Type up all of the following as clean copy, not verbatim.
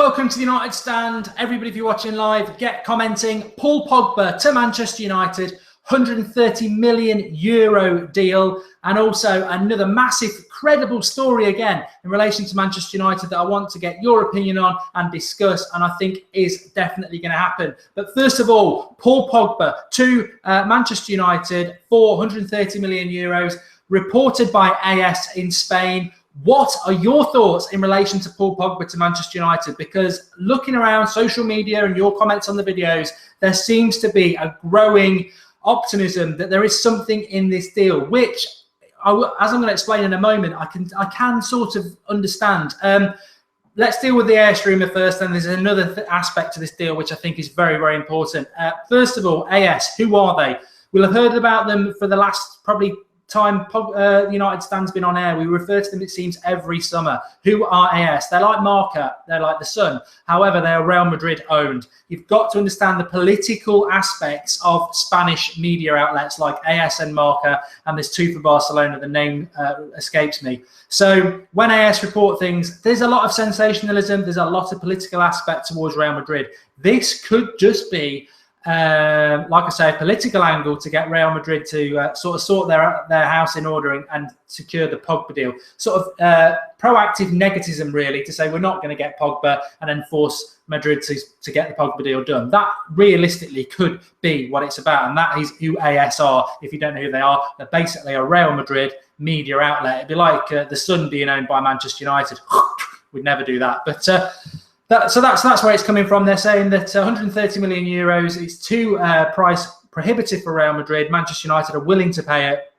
welcome to the United Stand. Everybody, if you're watching live, get commenting. Paul Pogba to Manchester United, €130 million deal, and also another massive, credible story again in relation to Manchester United that I want to get your opinion on and discuss, and I think is definitely going to happen. But first of all, Paul Pogba to Manchester United for €130 million, reported by AS in Spain. What are your thoughts in relation to Paul Pogba to Manchester United? Because looking around social media and your comments on the videos, there seems to be a growing optimism that there is something in this deal, which, as I'm going to explain in a moment, I can sort of understand. Let's deal with the Airstreamer first, and there's another aspect to this deal which I think is very, very important. First of all, AS, who are they? We'll have heard about them for the last probably time United Stand's been on air. We refer to them, it seems, every summer. Who are AS? They're like Marca, they're like the Sun. However, they are Real Madrid owned. You've got to understand the political aspects of Spanish media outlets like AS and Marca, and there's two for Barcelona, the name escapes me. So when AS report things, there's a lot of sensationalism, there's a lot of political aspect towards Real Madrid. This could just be like I say, a political angle to get Real Madrid to sort their house in order and secure the Pogba deal. Sort of proactive negativism, really, to say we're not going to get Pogba and then force Madrid to get the Pogba deal done. That realistically could be what it's about, and that is who AS are. If you don't know who they are, they're basically a Real Madrid media outlet. It'd be like the Sun being owned by Manchester United. We'd never do that, but. So that's where it's coming from. They're saying that €130 million is too price prohibitive for Real Madrid. Manchester United are willing to pay it.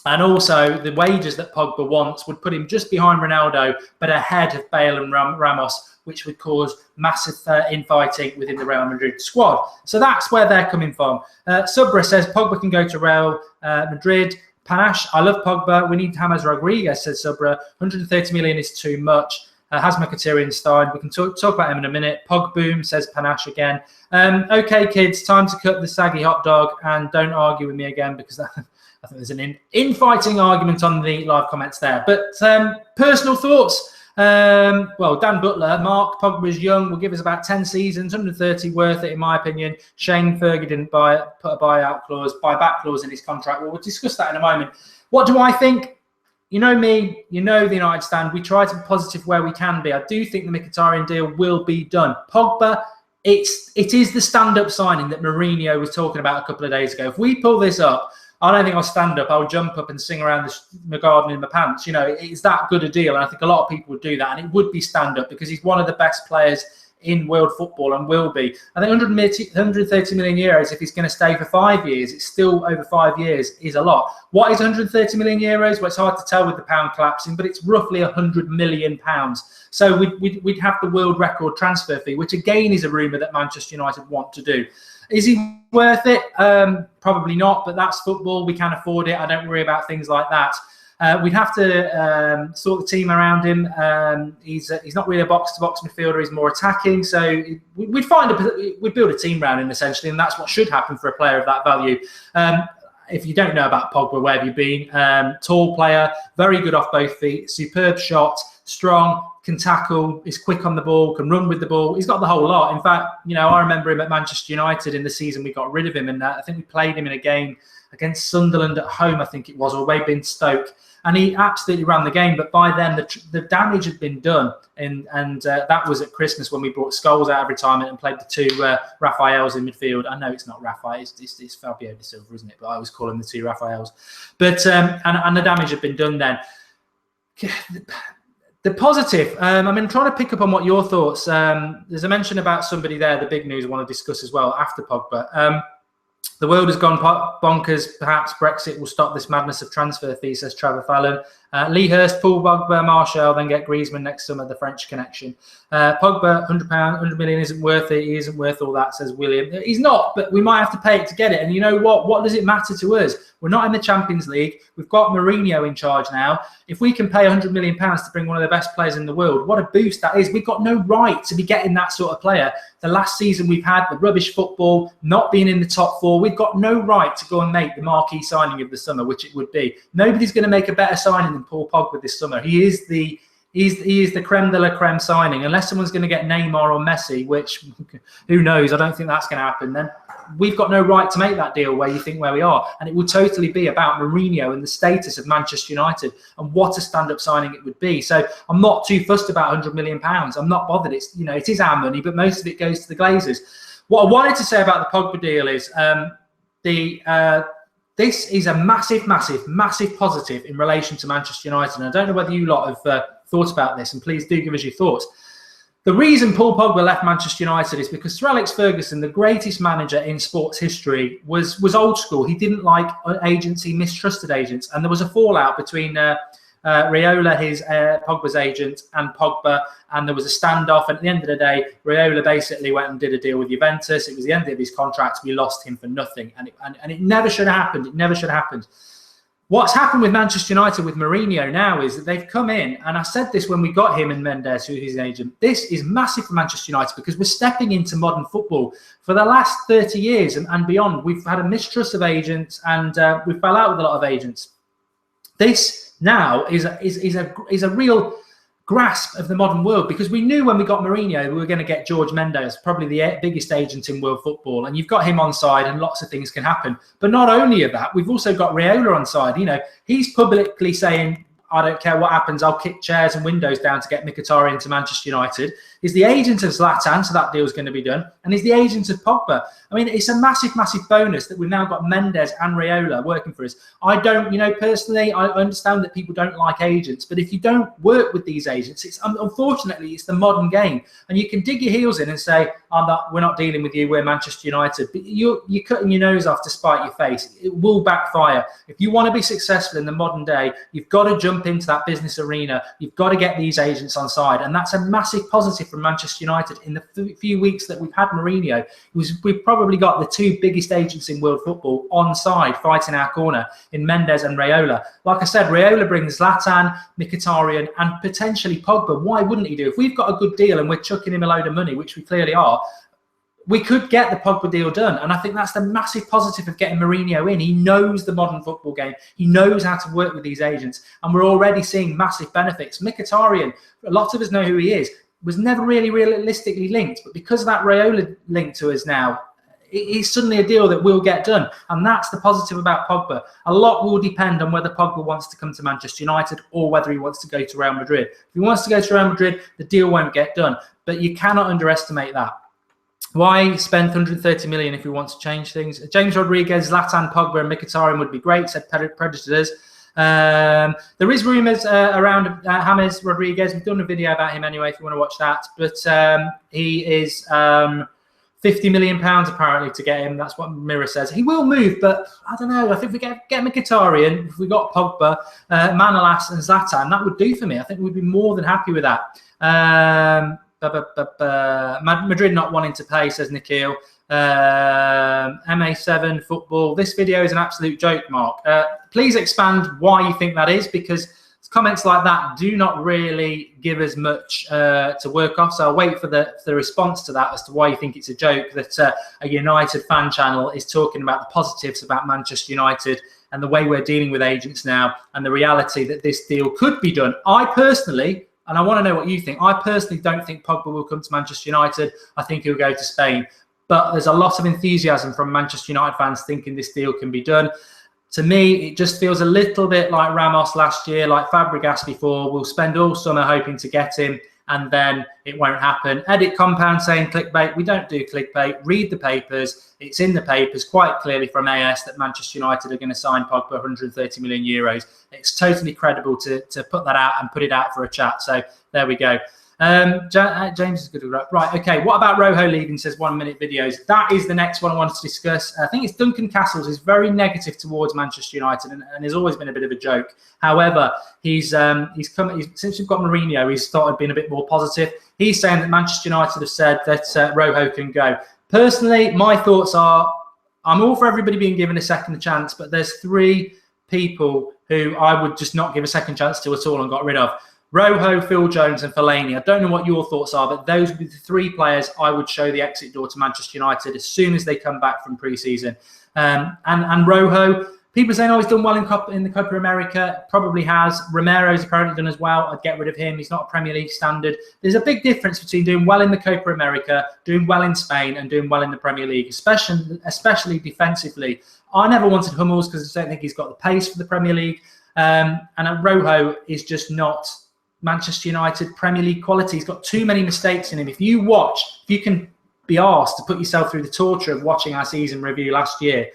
And also the wages that Pogba wants would put him just behind Ronaldo, but ahead of Bale and Ramos, which would cause massive infighting within the Real Madrid squad. So that's where they're coming from. Subra says Pogba can go to Real Madrid. Panache, I love Pogba. We need James Rodriguez, says Subra. 130 million is too much. Hazma Katirian Stein. We can talk about him in a minute. Pog Boom, says Panache again. Okay, kids, time to cut the saggy hot dog and don't argue with me again, because I think there's an infighting argument on the live comments there. But personal thoughts. Well, Dan Butler, Mark, Pogba is young, will give us about 10 seasons, 130 worth it in my opinion. Shane Fergie didn't put a buyback clause in his contract. Well, we'll discuss that in a moment. What do I think? You know me, you know the United Stand. We try to be positive where we can be. I do think the Mkhitaryan deal will be done. Pogba, it is the stand-up signing that Mourinho was talking about a couple of days ago. If we pull this up, I don't think I'll stand up. I'll jump up and sing around the garden in my pants. You know, it's that good a deal, and I think a lot of people would do that, and it would be stand-up because he's one of the best players in world football and will be. I think €130 million, if he's going to stay for 5 years, it's still over 5 years, is a lot. What is €130 million? Well, it's hard to tell with the pound collapsing, but it's roughly £100 million. So we'd have the world record transfer fee, which again is a rumour that Manchester United want to do. Is he worth it? Probably not, but that's football. We can afford it. I don't worry about things like that. We'd have to sort the team around him. He's not really a box-to-box midfielder. He's more attacking. So we'd build a team around him essentially, and that's what should happen for a player of that value. If you don't know about Pogba, where have you been? Tall player, very good off both feet, superb shot, strong, can tackle, is quick on the ball, can run with the ball. He's got the whole lot. In fact, you know, I remember him at Manchester United in the season we got rid of him, and I think we played him in a game against Sunderland at home, I think it was, or maybe in Stoke. And he absolutely ran the game. But by then, the damage had been done. And that was at Christmas when we brought Scholes out of retirement and played the two Raphaels in midfield. I know it's not Raphael, it's Fabio De Silva, isn't it? But I always call him the two Raphaels. But and the damage had been done then. The positive, I'm trying to pick up on what your thoughts. There's a mention about somebody there, the big news I want to discuss as well after Pogba. The world has gone bonkers. Perhaps Brexit will stop this madness of transfer fees, says Trevor Fallon. Lee Hurst, Paul Pogba, Martial, then get Griezmann next summer, the French connection. Pogba, £100, 100 million isn't worth it. He isn't worth all that, says William. He's not, but we might have to pay it to get it. And you know what? What does it matter to us? We're not in the Champions League. We've got Mourinho in charge now. If we can pay £100 million to bring one of the best players in the world, what a boost that is. We've got no right to be getting that sort of player. The last season we've had, the rubbish football, not being in the top four, we've got no right to go and make the marquee signing of the summer, which it would be. Nobody's going to make a better signing than Paul Pogba this summer. He is the he is the creme de la creme signing. Unless someone's going to get Neymar or Messi, which who knows? I don't think that's going to happen. Then we've got no right to make that deal where we are, and it will totally be about Mourinho and the status of Manchester United and what a stand-up signing it would be. So I'm not too fussed about £100 million. I'm not bothered. It's, you know, it is our money, but most of it goes to the Glazers. What I wanted to say about the Pogba deal is this is a massive positive in relation to Manchester United. And I don't know whether you lot have thought about this, and please do give us your thoughts. The reason Paul Pogba left Manchester United is because Sir Alex Ferguson, the greatest manager in sports history, was old school. He didn't like agents. He mistrusted agents. And there was a fallout between Raiola, Pogba's agent, and Pogba, and there was a standoff. And at the end of the day, Raiola basically went and did a deal with Juventus. It was the end of his contract. We lost him for nothing, and it never should have happened. It never should have happened. What's happened with Manchester United with Mourinho now is that they've come in, and I said this when we got him and Mendes, who's his agent. This is massive for Manchester United because we're stepping into modern football. For the last 30 years and beyond, we've had a mistrust of agents, and we fell out with a lot of agents. This now is a real grasp of the modern world, because we knew when we got Mourinho we were going to get George Mendes, probably the biggest agent in world football, and you've got him on side and lots of things can happen. But not only of that, we've also got Raiola on side. You know, he's publicly saying, I don't care what happens, I'll kick chairs and windows down to get Mkhitaryan to Manchester United. He's the agent of Zlatan, so that deal's going to be done. And he's the agent of Pogba. I mean, it's a massive bonus that we've now got Mendes and Raiola working for us. I don't, you know, personally, I understand that people don't like agents, but if you don't work with these agents, it's unfortunately, it's the modern game. And you can dig your heels in and say, we're not dealing with you, we're Manchester United. But you're cutting your nose off to spite your face. It will backfire. If you want to be successful in the modern day, you've got to jump into that business arena. You've got to get these agents on side. And that's a massive positive from Manchester United. In the few weeks that we've had Mourinho, we've probably got the two biggest agents in world football on side fighting our corner in Mendes and Raiola. Like I said, Raiola brings Zlatan, Mkhitaryan, and potentially Pogba. Why wouldn't he do? If we've got a good deal and we're chucking him a load of money, which we clearly are, we could get the Pogba deal done. And I think that's the massive positive of getting Mourinho in. He knows the modern football game. He knows how to work with these agents. And we're already seeing massive benefits. Mkhitaryan, a lot of us know who he is, was never really realistically linked. But because of that Raiola link to us now, it's suddenly a deal that will get done. And that's the positive about Pogba. A lot will depend on whether Pogba wants to come to Manchester United or whether he wants to go to Real Madrid. If he wants to go to Real Madrid, the deal won't get done. But you cannot underestimate that. Why spend 130 million if we want to change things? James Rodriguez, Zlatan, Pogba and Mkhitaryan would be great, said Predators. There is rumours around James Rodriguez. We've done a video about him anyway if you want to watch that. But he is £50 million apparently to get him. That's what Mirror says. He will move, but I don't know. I think if we get Mkhitaryan, if we got Pogba, Manolas and Zlatan, that would do for me. I think we'd be more than happy with that. Madrid not wanting to pay, says Nikhil. MA7 football. This video is an absolute joke, Mark. Please expand why you think that is, because comments like that do not really give us much to work off. So I'll wait for the response to that as to why you think it's a joke that a United fan channel is talking about the positives about Manchester United and the way we're dealing with agents now and the reality that this deal could be done. I personally, and I want to know what you think, I personally don't think Pogba will come to Manchester United. I think he'll go to Spain. But there's a lot of enthusiasm from Manchester United fans thinking this deal can be done. To me, it just feels a little bit like Ramos last year, like Fabregas before. We'll spend all summer hoping to get him, and then it won't happen. Edit Compound saying clickbait. We don't do clickbait. Read the papers. It's in the papers quite clearly from AS that Manchester United are going to sign Pogba 130 million euros. It's totally credible to put that out and put it out for a chat. So there we go. James is good. Right, okay. What about Rojo leaving, says 1 minute videos? That is the next one I wanted to discuss. I think it's Duncan Castles is very negative towards Manchester United and has always been a bit of a joke. However, he's since we've got Mourinho, he's started being a bit more positive. He's saying that Manchester United have said that Rojo can go. Personally, my thoughts are I'm all for everybody being given a second chance, but there's three people who I would just not give a second chance to at all and got rid of. Rojo, Phil Jones and Fellaini. I don't know what your thoughts are, but those would be the three players I would show the exit door to Manchester United as soon as they come back from pre-season. And Rojo, People are saying, oh, he's done well in the Copa America. Probably has. Romero's apparently done as well. I'd get rid of him. He's not a Premier League standard. There's a big difference between doing well in the Copa America, doing well in Spain, and doing well in the Premier League, especially defensively. I never wanted Hummels because I don't think he's got the pace for the Premier League. And Rojo is just not Manchester United Premier League quality. He's got too many mistakes in him. If you can be asked to put yourself through the torture of watching our season review last year,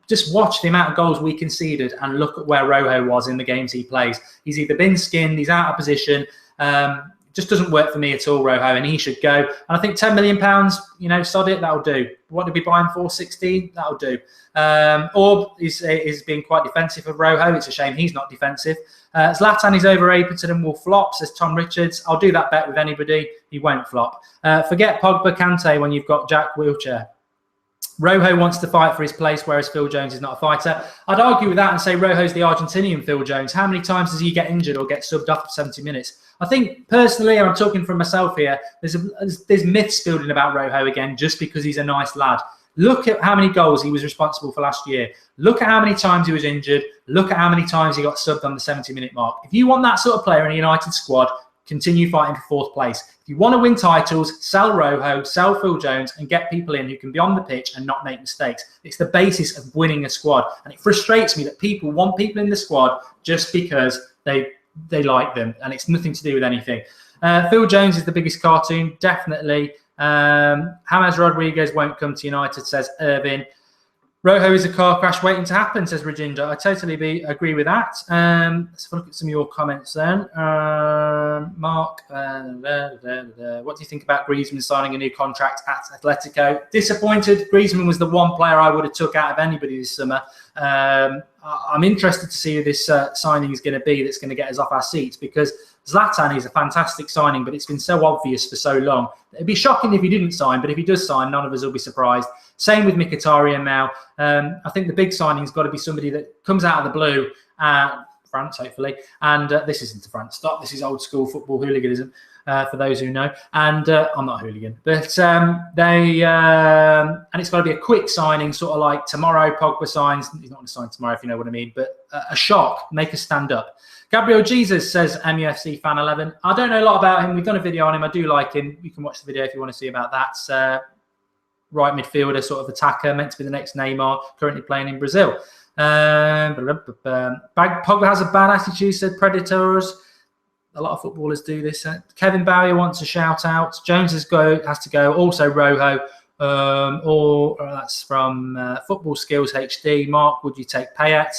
just watch the amount of goals we conceded and look at where Rojo was in the games he plays. He's either been skinned, he's out of position. Just doesn't work for me at all, Rojo, and he should go. And I think £10 million, sod it, that'll do. What did we buy him for? 16? That'll do. Orb is being quite defensive of Rojo. It's a shame he's not defensive. Zlatan is overrated and will flop, says Tom Richards. I'll do that bet with anybody. He won't flop. Forget Pogba Kante when you've got Jack Wilshere. Rojo wants to fight for his place, whereas Phil Jones is not a fighter. I'd argue with that and say Rojo's the Argentinian Phil Jones. How many times does he get injured or get subbed off for 70 minutes? I think, personally, I'm talking for myself here, there's myths building about Rojo again just because he's a nice lad. Look at how many goals he was responsible for last year. Look at how many times he was injured. Look at how many times he got subbed on the 70-minute mark. If you want that sort of player in a United squad, continue fighting for 4th place. If you want to win titles, sell Rojo, sell Phil Jones, and get people in who can be on the pitch and not make mistakes. It's the basis of winning a squad. And it frustrates me that people want people in the squad just because they like them, and it's nothing to do with anything. Phil Jones is the biggest cartoon, definitely. James Rodriguez won't come to United, says Irvin. Rojo is a car crash waiting to happen, says Reginder. I totally agree with that. Let's have a look at some of your comments then. Mark, what do you think about Griezmann signing a new contract at Atletico? Disappointed. Griezmann was the one player I would have took out of anybody this summer. I'm interested to see who this signing is going to be that's going to get us off our seats, because Zlatan is a fantastic signing, but it's been so obvious for so long. It'd be shocking if he didn't sign, but if he does sign, none of us will be surprised. Same with Mkhitaryan now. I think the big signing's got to be somebody that comes out of the blue, France, hopefully. And this isn't a France stop. This is old school football hooliganism, for those who know. And I'm not a hooligan, but and it's got to be a quick signing, sort of like tomorrow Pogba signs. He's not going to sign tomorrow, if you know what I mean, but a shock, make us stand up. Gabriel Jesus says MUFC fan 11. I don't know a lot about him. We've done a video on him. I do like him. You can watch the video if you want to see about that. Right midfielder, sort of attacker, meant to be the next Neymar, currently playing in Brazil. Pogba has a bad attitude, said Predators. A lot of footballers do this. Kevin Bowyer wants a shout out. Jones has to go. Also Rojo. That's from Football Skills HD. Mark, would you take Payet?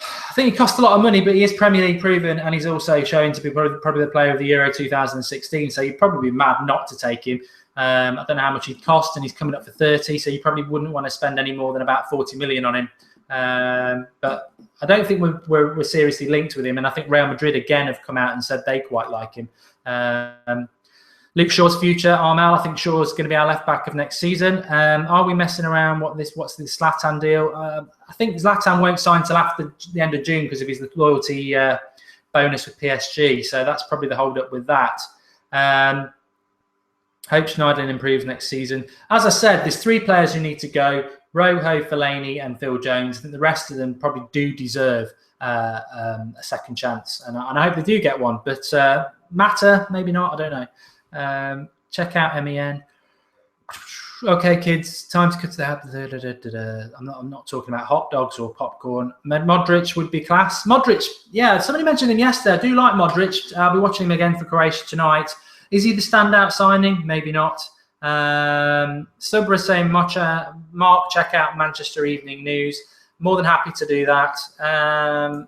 I think he cost a lot of money, but he is Premier League proven, and he's also shown to be probably the player of the Euro 2016. So you'd probably be mad not to take him. I don't know how much he'd cost, and he's coming up for 30, so you probably wouldn't want to spend any more than about 40 million on him. But I don't think we're seriously linked with him, and I think Real Madrid again have come out and said they quite like him. Luke Shaw's future, Armel. I think Shaw's going to be our left back of next season. Are we messing around? What's the Zlatan deal? I think Zlatan won't sign till after the end of June because of his loyalty bonus with PSG. So that's probably the hold up with that. Hope Schneiderlin improves next season. As I said, there's 3 players who need to go: Rojo, Fellaini, and Phil Jones. I think the rest of them probably do deserve a second chance, and I hope they do get one. But Mata, maybe not. I don't know. Check out MEN. Okay, kids, time to cut to the. I'm not talking about hot dogs or popcorn. Modric would be class. Modric, yeah, somebody mentioned him yesterday. I do like Modric. I'll be watching him again for Croatia tonight. Is he the standout signing? Maybe not. Subra saying, Mark, check out Manchester Evening News. More than happy to do that. In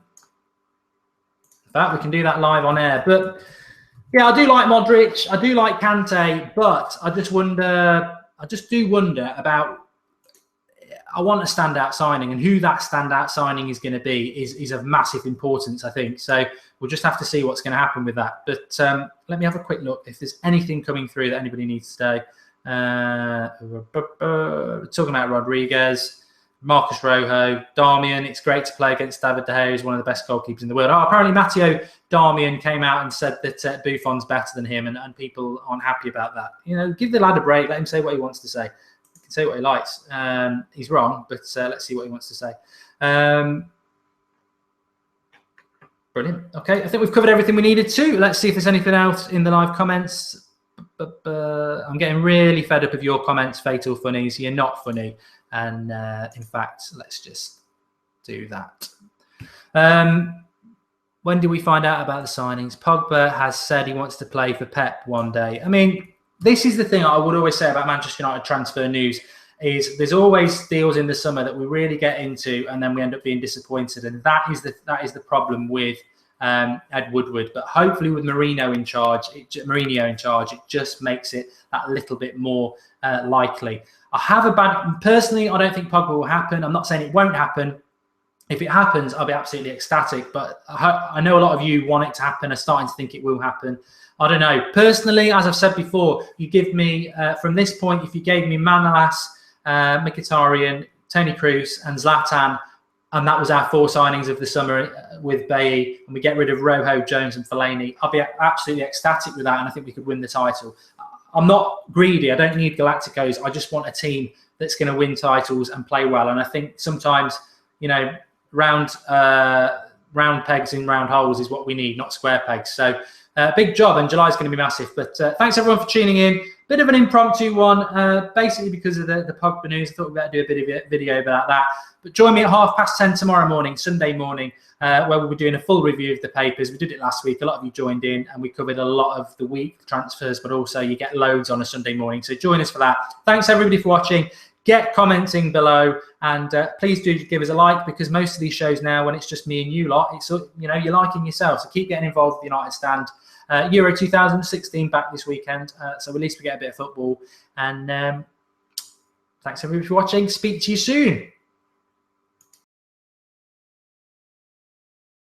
fact, we can do that live on air. But yeah, I do like Modric. I do like Kante, but I just do wonder about. I want a standout signing, and who that standout signing is going to be is of massive importance, I think. So we'll just have to see what's going to happen with that. But let me have a quick look if there's anything coming through that anybody needs to say. Talking about Rodriguez, Marcus Rojo, Darmian. It's great to play against David De Gea, who's one of the best goalkeepers in the world. Apparently Matteo Darmian came out and said that Buffon's better than him, and people aren't happy about that. You know, give the lad a break. Let him say what he wants to say. say what he likes. He's wrong, but let's see what he wants to say. Brilliant. Okay, I think we've covered everything we needed to. Let's see if there's anything else in the live comments. I'm getting really fed up of your comments, Fatal Funnies. You're not funny. And in fact, let's just do that. When do we find out about the signings? Pogba has said he wants to play for Pep one day. I mean, this is the thing I would always say about Manchester United transfer news is there's always deals in the summer that we really get into and then we end up being disappointed. And that is the problem with Ed Woodward. But hopefully with Mourinho in charge, it just makes it that little bit more likely. Personally, I don't think Pogba will happen. I'm not saying it won't happen. If it happens, I'll be absolutely ecstatic. But I know a lot of you want it to happen, are starting to think it will happen. I don't know. Personally, as I've said before, you give me, from this point, if you gave me Manolas, Mkhitaryan, Toni Kroos and Zlatan, and that was our 4 signings of the summer with Bailly, and we get rid of Rojo, Jones and Fellaini, I'll be absolutely ecstatic with that, and I think we could win the title. I'm not greedy. I don't need Galacticos. I just want a team that's going to win titles and play well. And I think sometimes, you know, round pegs in round holes is what we need, not square pegs. So big job, and July's going to be massive. But thanks everyone for tuning in. Bit of an impromptu one, basically because of the Pogba news. I thought we'd better do a bit of a video about that. But join me at 10:30 tomorrow morning, Sunday morning, where we'll be doing a full review of the papers. We did it last week. A lot of you joined in, and we covered a lot of the week transfers, but also you get loads on a Sunday morning. So join us for that. Thanks everybody for watching. Get commenting below, and please do give us a like, because most of these shows now, when it's just me and you lot, it's, you know, you're liking yourself. So keep getting involved with the United Stand. Euro 2016 back this weekend, so at least we get a bit of football. And thanks everybody for watching. Speak to you soon.